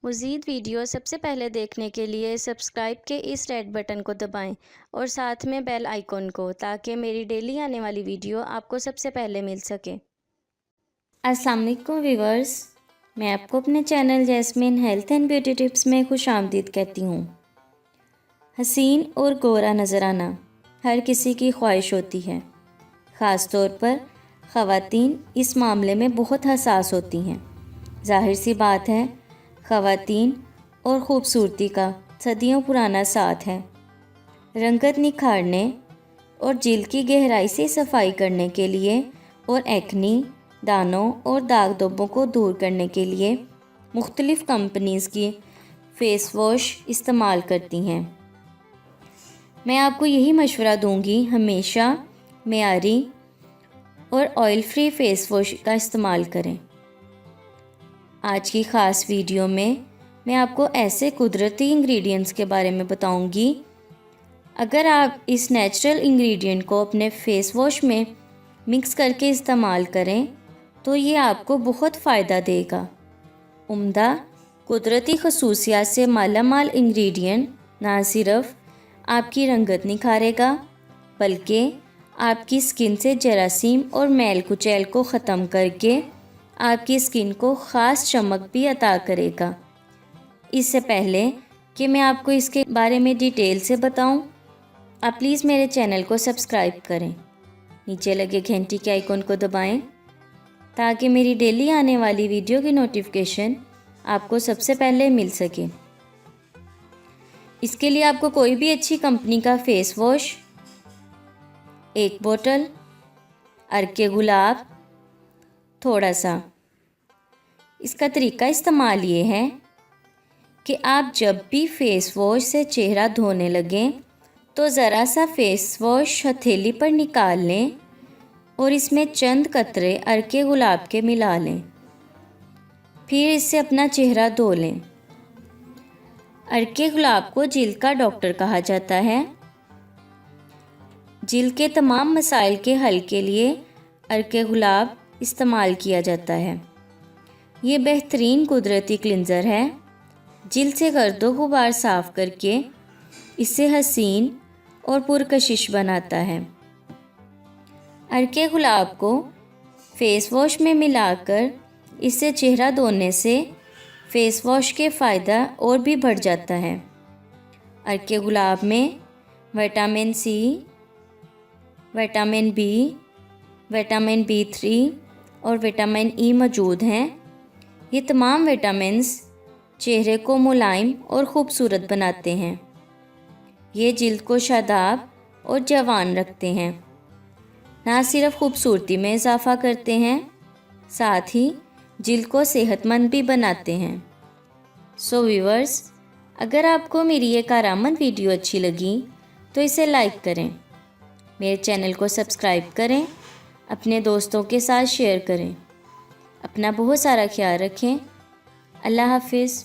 मज़ीद वीडियो सबसे पहले देखने के लिए सब्सक्राइब के इस रेड बटन को दबाएं और साथ में बेल आइकॉन को, ताकि मेरी डेली आने वाली वीडियो आपको सबसे पहले मिल सके। अस्सलाम वालेकुम व्यूवर्स, मैं आपको अपने channel Jasmine health and beauty tips में खुशामदीद कहती हूँ। हसीन और गोरा नज़र आना हर किसी की ख्वाहिश होती है। ख़ास तौर पर ख़वातीन इस मामले में बहुत हसास होती हैं। जाहिर सी बात है, ख़वातीन और ख़ूबसूरती का सदियों पुराना साथ है। रंगत निखारने और जिल्द की गहराई से सफाई करने के लिए और एक्नी, दानों और दाग धब्बों को दूर करने के लिए मुख्तलिफ़ कंपनीज़ की फ़ेस वॉश इस्तेमाल करती हैं। मैं आपको यही मशवरा दूंगी, हमेशा मेयारी और ऑयल फ्री फ़ेस वॉश का इस्तेमाल करें। आज की ख़ास वीडियो में मैं आपको ऐसे कुदरती इंग्रेडिएंट्स के बारे में बताऊंगी। अगर आप इस नेचुरल इंग्रेडिएंट को अपने फ़ेस वॉश में मिक्स करके इस्तेमाल करें तो ये आपको बहुत फ़ायदा देगा। उम्दा कुदरती खसूसियात से मालामाल इंग्रेडिएंट ना सिर्फ आपकी रंगत निखारेगा, बल्कि आपकी स्किन से जरासीम और मैल कुचैल को ख़त्म करके आपकी स्किन को ख़ास चमक भी अता करेगा। इससे पहले कि मैं आपको इसके बारे में डिटेल से बताऊं, आप प्लीज़ मेरे चैनल को सब्सक्राइब करें। नीचे लगे घंटी के आइकॉन को दबाएं ताकि मेरी डेली आने वाली वीडियो की नोटिफिकेशन आपको सबसे पहले मिल सके। इसके लिए आपको कोई भी अच्छी कंपनी का फ़ेस वॉश, एक बोतल, अर्के गुलाब, थोड़ा सा। इसका तरीका इस्तेमाल ये है कि आप जब भी फ़ेस वॉश से चेहरा धोने लगें तो ज़रा सा फ़ेस वॉश हथेली पर निकाल लें और इसमें चंद कतरे अर्के गुलाब के मिला लें। फिर इससे अपना चेहरा धो लें। अर्के गुलाब को जिल्द का डॉक्टर कहा जाता है। जिल्द के तमाम मसाइल के हल के लिए अर्के गुलाब इस्तेमाल किया जाता है। ये बेहतरीन कुदरती क्लिंज़र है। जिल्द से गर्दो गुबार साफ़ करके इसे हसीन और पुरकशिश बनाता है। अर्के गुलाब को फ़ेस वॉश में मिलाकर इससे चेहरा धोने से फ़ेस वॉश के फ़ायदा और भी बढ़ जाता है। अर्के गुलाब में vitamin C, vitamin B, vitamin B3 और विटामिन ई मौजूद हैं। ये तमाम विटामिन्स चेहरे को मुलायम और ख़ूबसूरत बनाते हैं। ये जिल्द को शादाब और जवान रखते हैं। ना सिर्फ खूबसूरती में इजाफ़ा करते हैं, साथ ही जिल्द को सेहतमंद भी बनाते हैं। सो व्यूअर्स, अगर आपको मेरी ये कारआमद वीडियो अच्छी लगी तो इसे लाइक करें, मेरे चैनल को सब्सक्राइब करें, अपने दोस्तों के साथ शेयर करें। अपना बहुत सारा ख्याल रखें। अल्लाह हाफिज़।